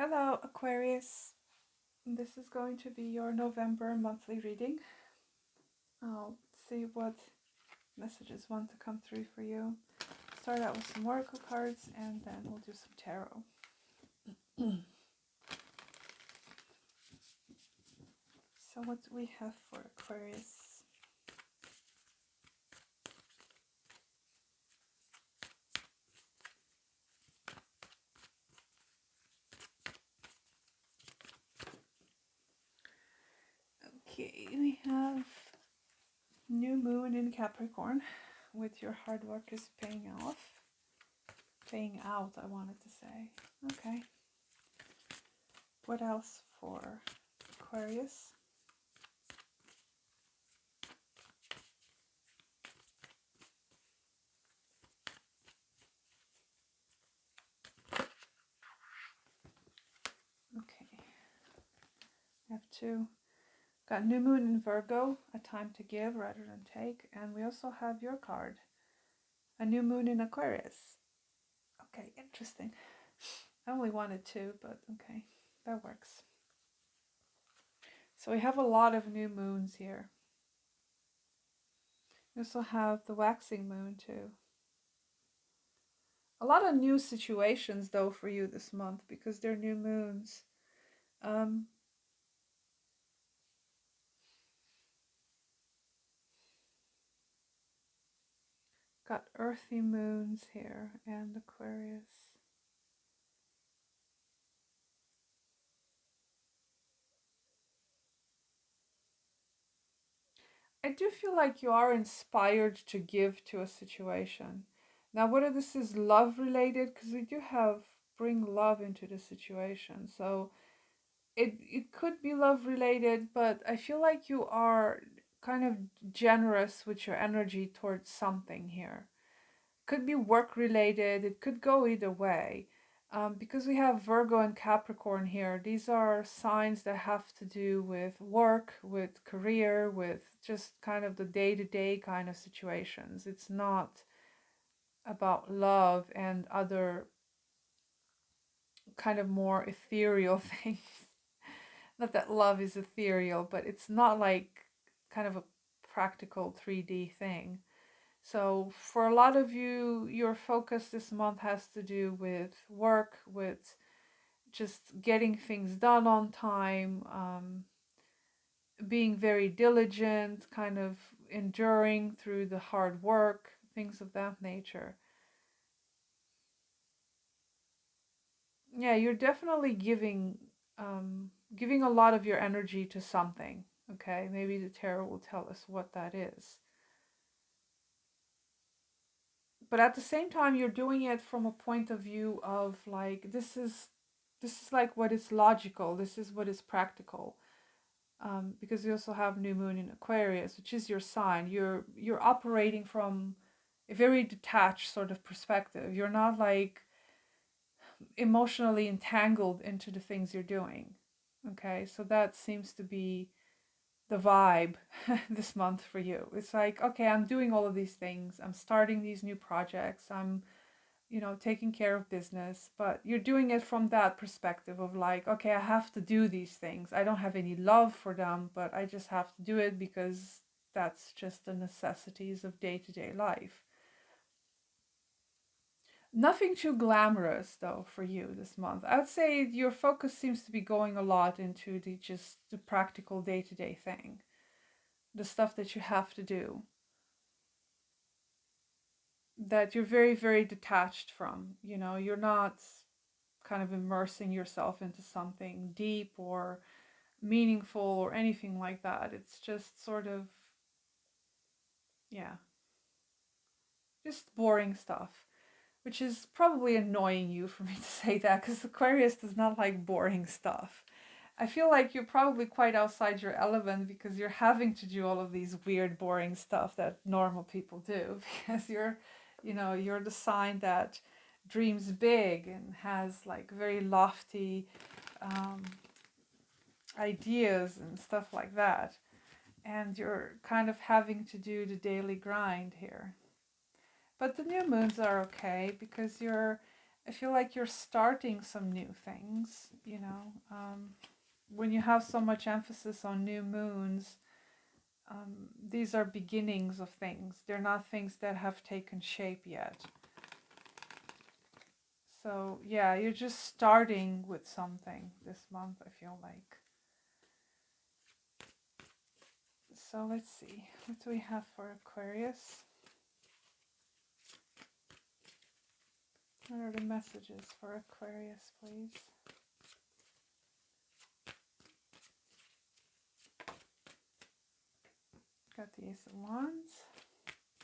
Hello, Aquarius. This is going to be your November monthly reading. I'll see what messages want to come through for you. Start out with some oracle cards and then we'll do some tarot. So, what do we have for Aquarius? Okay, we have new moon in Capricorn, with your hard work is paying off. Paying out, I wanted to say. Okay. What else for Aquarius? Okay. I have got new moon in Virgo, a time to give rather than take, and we also have your card, a new moon in Aquarius. Okay, interesting. I only wanted two, but okay, that works. So we have a lot of new moons here. We also have the waxing moon too. A lot of new situations though for you this month because they're new moons. Got earthy moons here and Aquarius. I do feel like you are inspired to give to a situation. Now, whether this is love related, because we do have bring love into the situation. So it could be love related, but I feel like you are kind of generous with your energy towards something here. Could be work related, it could go either way. Because we have Virgo and Capricorn here, these are signs that have to do with work, with career, with just kind of the day to day kind of situations. It's not about love and other kind of more ethereal things. Not that love is ethereal, but it's not like kind of a practical 3D thing. So for a lot of you, your focus this month has to do with work, with just getting things done on time, being very diligent, kind of enduring through the hard work, things of that nature. Yeah, you're definitely giving a lot of your energy to something. Okay, maybe the tarot will tell us what that is. But at the same time, you're doing it from a point of view of like this is like what is logical. This is what is practical. Because you also have new moon in Aquarius, which is your sign. You're operating from a very detached sort of perspective. You're not like emotionally entangled into the things you're doing. Okay, so that seems to be the vibe this month for you. It's like, okay, I'm doing all of these things. I'm starting these new projects. I'm taking care of business, but you're doing it from that perspective of like, okay, I have to do these things. I don't have any love for them, but I just have to do it because that's just the necessities of day to day life. Nothing too glamorous though for you this month. I would say your focus seems to be going a lot into the practical day to day thing, the stuff that you have to do, that you're very, very detached from. You're not kind of immersing yourself into something deep or meaningful or anything like that. It's just sort of, yeah, just boring stuff, which is probably annoying you for me to say that because Aquarius does not like boring stuff. I feel like you're probably quite outside your element because you're having to do all of these weird, boring stuff that normal people do because you're the sign that dreams big and has like very lofty um, ideas and stuff like that. And you're kind of having to do the daily grind here. But the new moons are okay because I feel like you're starting some new things, when you have so much emphasis on new moons. These are beginnings of things. They're not things that have taken shape yet. So, yeah, you're just starting with something this month, I feel like. So, let's see. What do we have for Aquarius? What are the messages for Aquarius, please? Got the Ace of Wands.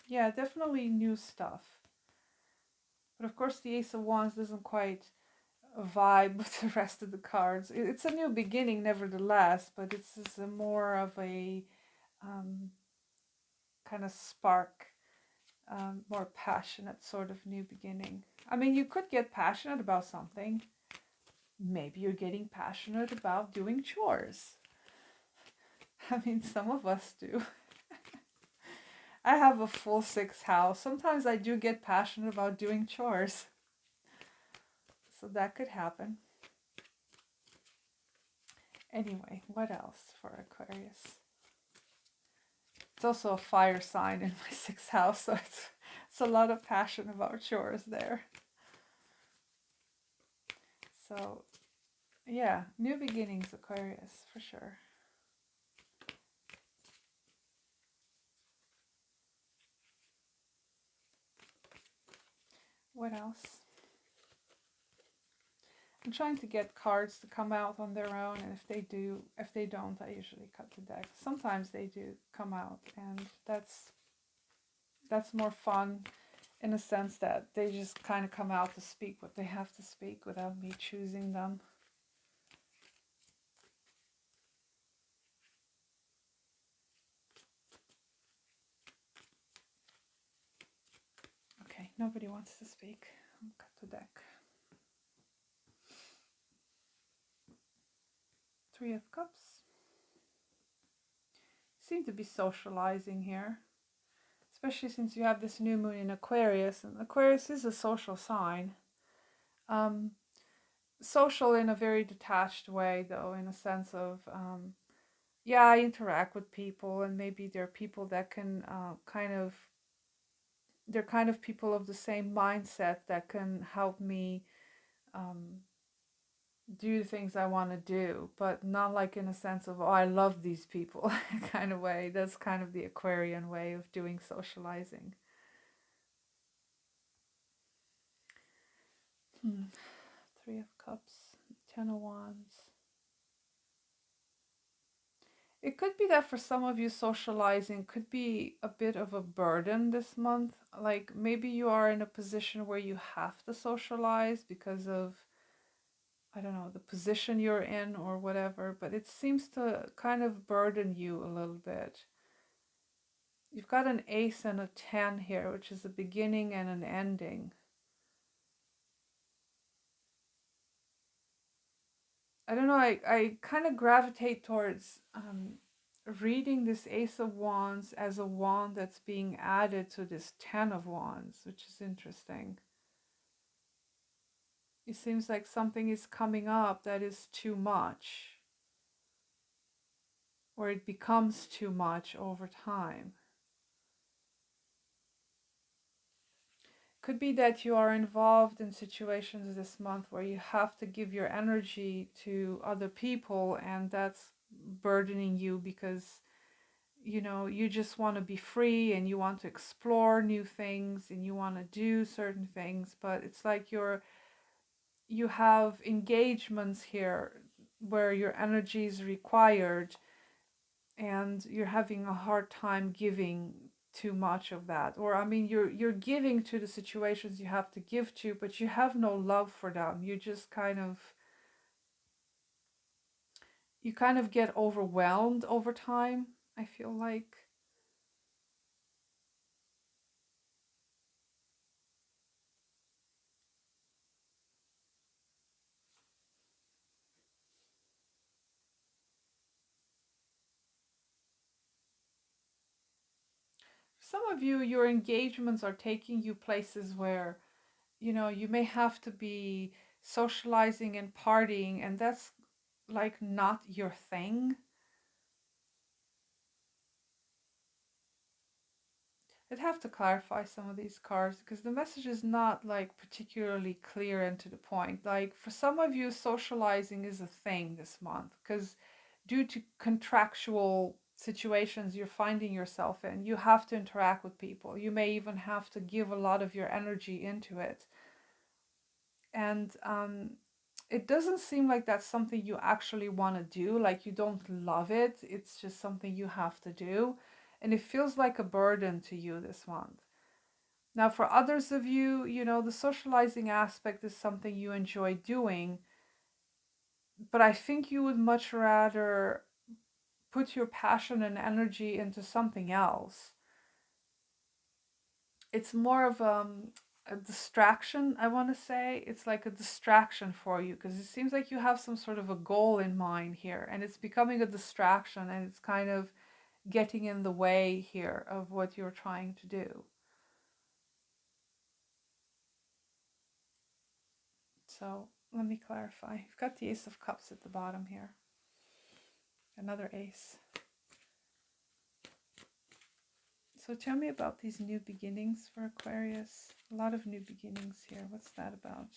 Yeah, definitely new stuff. But of course, the Ace of Wands doesn't quite vibe with the rest of the cards. It's a new beginning, nevertheless, but it's more of a kind of spark, more passionate sort of new beginning. I mean, you could get passionate about something. Maybe you're getting passionate about doing chores. I mean, some of us do. I have a full 6th house. Sometimes I do get passionate about doing chores. So that could happen. Anyway, what else for Aquarius? It's also a fire sign in my 6th house, so it's a lot of passion about chores there. So, yeah, new beginnings, Aquarius, for sure. What else? I'm trying to get cards to come out on their own, and if they don't, I usually cut the deck. Sometimes they do come out, and that's more fun in a sense that they just kind of come out to speak what they have to speak without me choosing them. Okay, nobody wants to speak. I'll cut the deck. 3 of Cups. Seem to be socializing here, especially since you have this new moon in Aquarius, and Aquarius is a social sign. Social in a very detached way, though, in a sense of, yeah, I interact with people, and maybe there are people that can they're kind of people of the same mindset that can help me do the things I want to do, but not like in a sense of, oh, I love these people kind of way. That's kind of the Aquarian way of doing socializing. 3 of Cups, 10 of Wands. It could be that for some of you, socializing could be a bit of a burden this month. Like maybe you are in a position where you have to socialize because of, I don't know, the position you're in or whatever, but it seems to kind of burden you a little bit. You've got an ace and a 10 here, which is a beginning and an ending. I don't know, I kind of gravitate towards reading this Ace of Wands as a wand that's being added to this 10 of Wands, which is interesting. It seems like something is coming up that is too much, or it becomes too much over time. Could be that you are involved in situations this month where you have to give your energy to other people, and that's burdening you because you just want to be free and you want to explore new things and you want to do certain things, but it's like you have engagements here where your energy is required and you're having a hard time giving too much of that. Or I mean, you're giving to the situations you have to give to, but you have no love for them. You just kind of get overwhelmed over time, I feel like. Some of you, your engagements are taking you places where you know, you may have to be socializing and partying, and that's like not your thing. I'd have to clarify some of these cards because the message is not like particularly clear and to the point. Like for some of you, socializing is a thing this month because due to contractual situations you're finding yourself in, you have to interact with people. You may even have to give a lot of your energy into it. And it doesn't seem like that's something you actually want to do. Like you don't love it, it's just something you have to do. And it feels like a burden to you this month. Now, for others of you, you know, the socializing aspect is something you enjoy doing, but I think you would much rather put your passion and energy into something else. It's more of a distraction, I want to say. It's like a distraction for you because it seems like you have some sort of a goal in mind here, and it's becoming a distraction and it's kind of getting in the way here of what you're trying to do. So let me clarify. You've got the Ace of Cups at the bottom here. Another ace. So tell me about these new beginnings for Aquarius. A lot of new beginnings here. What's that about?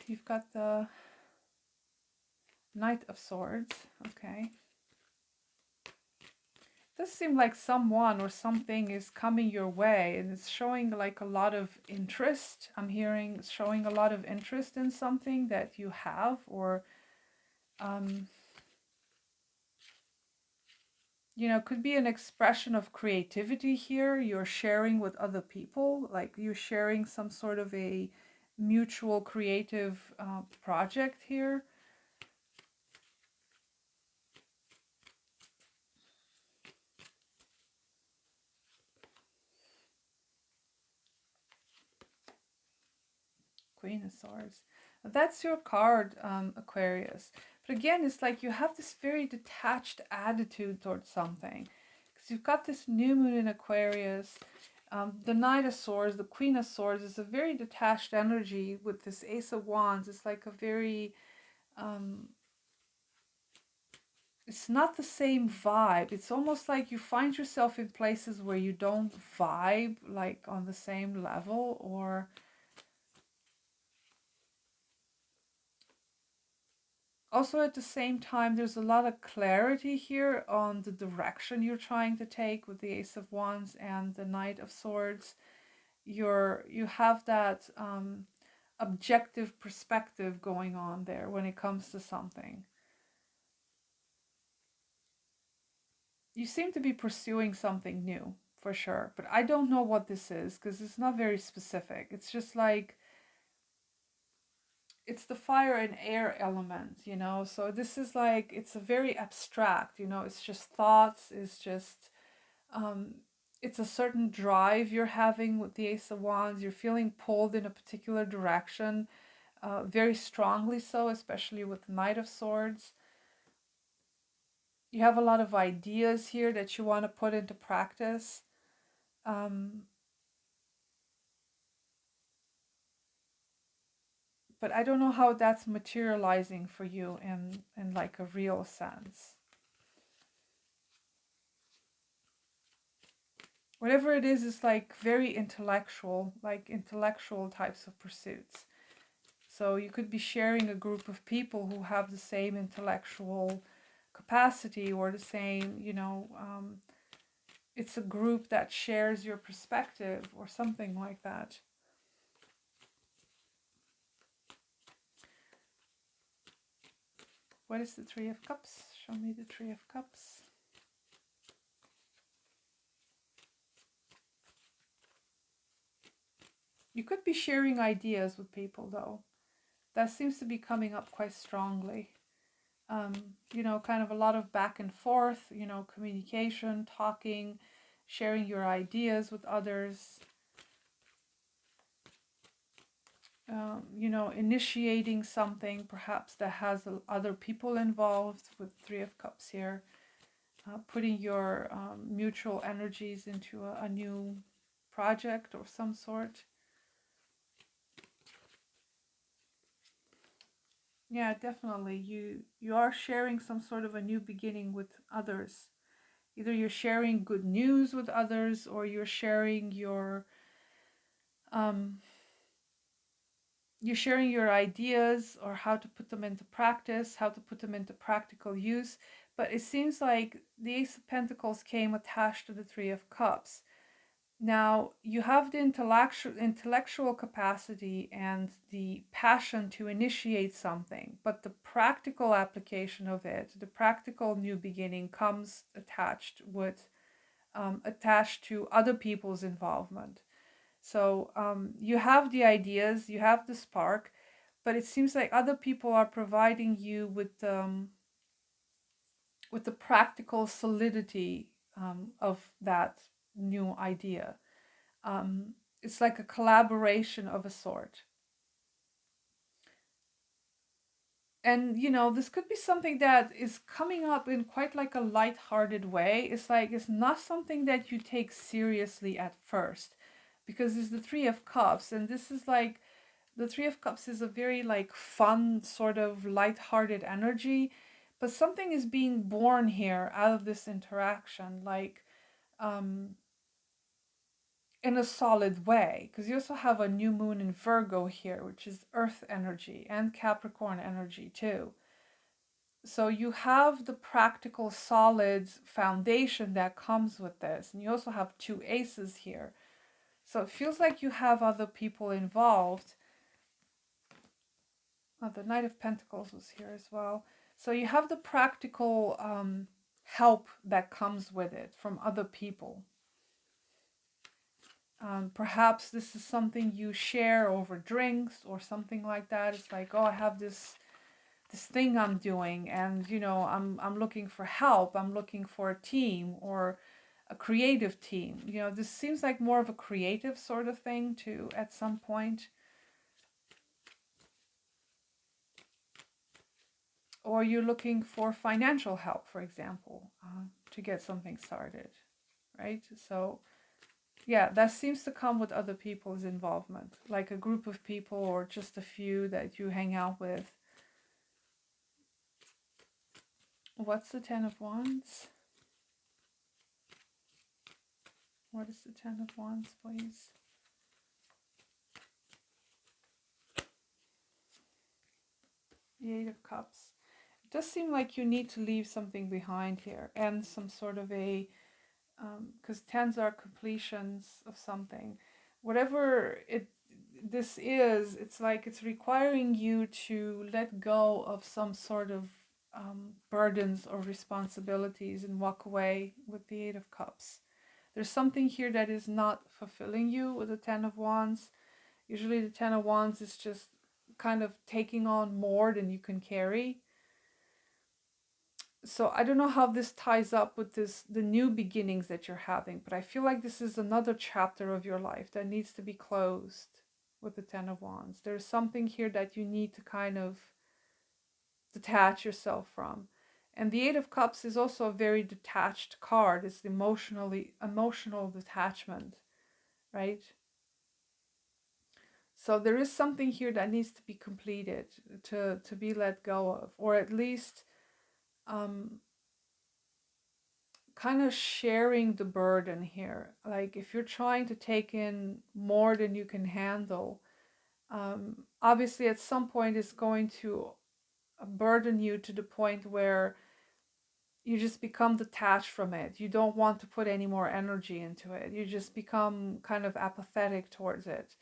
You've got the Knight of Swords. Okay. It does seem like someone or something is coming your way and it's showing like a lot of interest. I'm hearing showing a lot of interest in something that you have, or you know, could be an expression of creativity here. You're sharing with other people, like you're sharing some sort of a mutual creative project here. Queen of Swords. That's your card, Aquarius. But again, it's like you have this very detached attitude towards something. Because you've got this new moon in Aquarius. The Knight of Swords, the Queen of Swords is a very detached energy with this Ace of Wands. It's like a very, it's not the same vibe. It's almost like you find yourself in places where you don't vibe like on the same level, or also at the same time there's a lot of clarity here on the direction you're trying to take with the Ace of Wands and the Knight of Swords. You have that objective perspective going on there when it comes to something. You seem to be pursuing something new for sure, but I don't know what this is because it's not very specific. It's just like it's the fire and air element, you know. So this is like it's a very abstract, you know. It's just thoughts. It's just um, it's a certain drive you're having with the Ace of Wands. You're feeling pulled in a particular direction, very strongly so, especially with the Knight of Swords. You have a lot of ideas here that you want to put into practice. Um, but I don't know how that's materializing for you in like a real sense. Whatever it is like very intellectual, like intellectual types of pursuits. So you could be sharing a group of people who have the same intellectual capacity or the same, you know, it's a group that shares your perspective or something like that. What is the Three of Cups? Show me the Three of Cups. You could be sharing ideas with people though. That seems to be coming up quite strongly. You know, kind of a lot of back and forth, you know, communication, talking, sharing your ideas with others. initiating something perhaps that has other people involved with Three of Cups here, putting your mutual energies into a new project of some sort. Yeah, definitely. You are sharing some sort of a new beginning with others. Either you're sharing good news with others, or um, you're sharing your ideas or how to put them into practice, how to put them into practical use. But it seems like the Ace of Pentacles came attached to the Three of Cups. Now, you have the intellectual capacity and the passion to initiate something, but the practical application of it, the practical new beginning, comes attached to other people's involvement. So you have the ideas, you have the spark, but it seems like other people are providing you with the practical solidity of that new idea. Um, it's like a collaboration of a sort. And this could be something that is coming up in quite like a light-hearted way. It's like it's not something that you take seriously at first, because it's the Three of Cups, and this is like the Three of Cups is a very like fun sort of light-hearted energy, but something is being born here out of this interaction, like um in a solid way, because you also have a new moon in Virgo here, which is earth energy, and Capricorn energy too. So you have the practical solid foundation that comes with this, and you also have two aces here. So it feels like you have other people involved. Oh, the Knight of Pentacles was here as well. So you have the practical help that comes with it from other people. Perhaps this is something you share over drinks or something like that. It's like, oh, I have this thing I'm doing, and I'm looking for help. I'm looking for a team or a creative team. This seems like more of a creative sort of thing too at some point. Or you're looking for financial help, for example, to get something started, right? So yeah, that seems to come with other people's involvement, like a group of people or just a few that you hang out with. What's the Ten of Wands? What is the Ten of Wands, please? The Eight of Cups. It does seem like you need to leave something behind here, and some sort of a, because tens are completions of something. Whatever this is, it's like it's requiring you to let go of some sort of burdens or responsibilities and walk away with the Eight of Cups. There's something here that is not fulfilling you with the Ten of Wands. Usually the Ten of Wands is just kind of taking on more than you can carry. So I don't know how this ties up with the new beginnings that you're having, but I feel like this is another chapter of your life that needs to be closed with the Ten of Wands. There's something here that you need to kind of detach yourself from. And the Eight of Cups is also a very detached card. It's emotional detachment, right? So there is something here that needs to be completed, to be let go of, or at least um, kind of sharing the burden here. Like if you're trying to take in more than you can handle, obviously at some point it's going to burden you to the point where you just become detached from it. You don't want to put any more energy into it. You just become kind of apathetic towards it.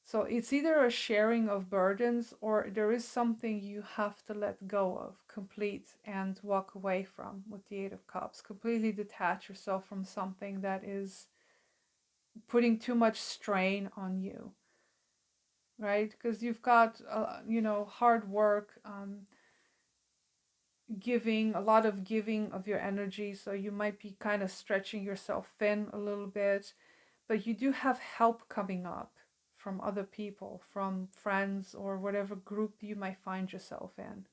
So it's either a sharing of burdens, or there is something you have to let go of, complete, and walk away from with the Eight of Cups. Completely detach yourself from something that is putting too much strain on you, right? Because you've got, hard work, giving, a lot of giving of your energy. So you might be kind of stretching yourself thin a little bit, but you do have help coming up from other people, from friends, or whatever group you might find yourself in.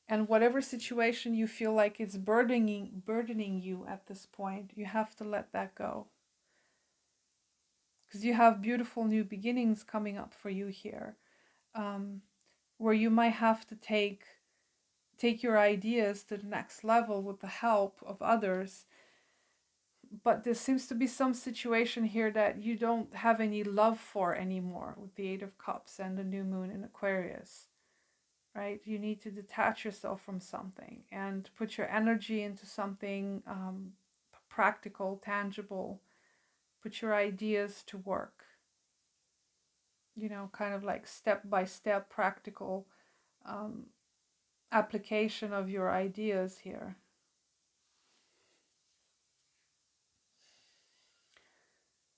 And whatever situation you feel like it's burdening you at this point, you have to let that go. Because you have beautiful new beginnings coming up for you here, um, where you might have to take your ideas to the next level with the help of others. But there seems to be some situation here that you don't have any love for anymore with the Eight of Cups and the new moon in Aquarius, right? You need to detach yourself from something and put your energy into something practical, tangible. Put your ideas to work, kind of like step by step practical um, application of your ideas here.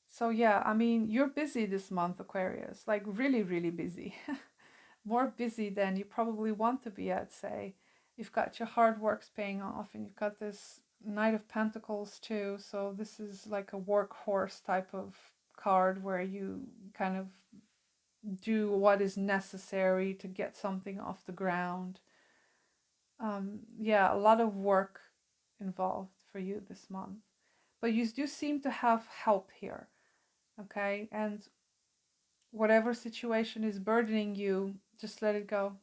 So yeah, I mean, you're busy this month, Aquarius, like really, really busy. More busy than you probably want to be, I'd say. You've got your hard works paying off, and you've got this Knight of Pentacles too. So this is like a workhorse type of card where you kind of do what is necessary to get something off the ground. Yeah, a lot of work involved for you this month. But you do seem to have help here, okay? And whatever situation is burdening you, just let it go.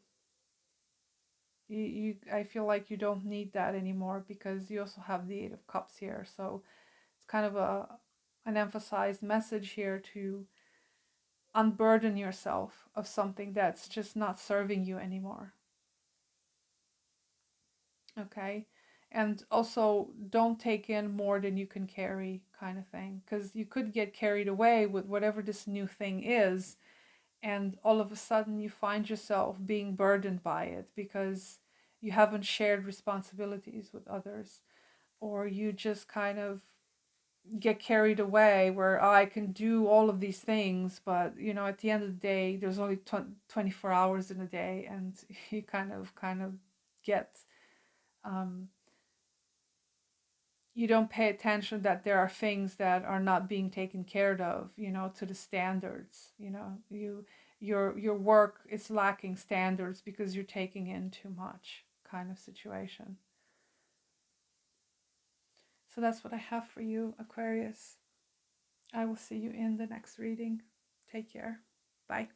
I feel like you don't need that anymore because you also have the Eight of Cups here. So it's kind of an emphasized message here to unburden yourself of something that's just not serving you anymore. Okay. And also don't take in more than you can carry, kind of thing, because you could get carried away with whatever this new thing is, and all of a sudden you find yourself being burdened by it because you haven't shared responsibilities with others, or you just kind of get carried away where, oh, I can do all of these things, but at the end of the day there's only 24 hours in a day, and you kind of get um, you don't pay attention that there are things that are not being taken care of, to the standards. Your work is lacking standards because you're taking in too much, kind of situation. So that's what I have for you, Aquarius. I will see you in the next reading. Take care. Bye.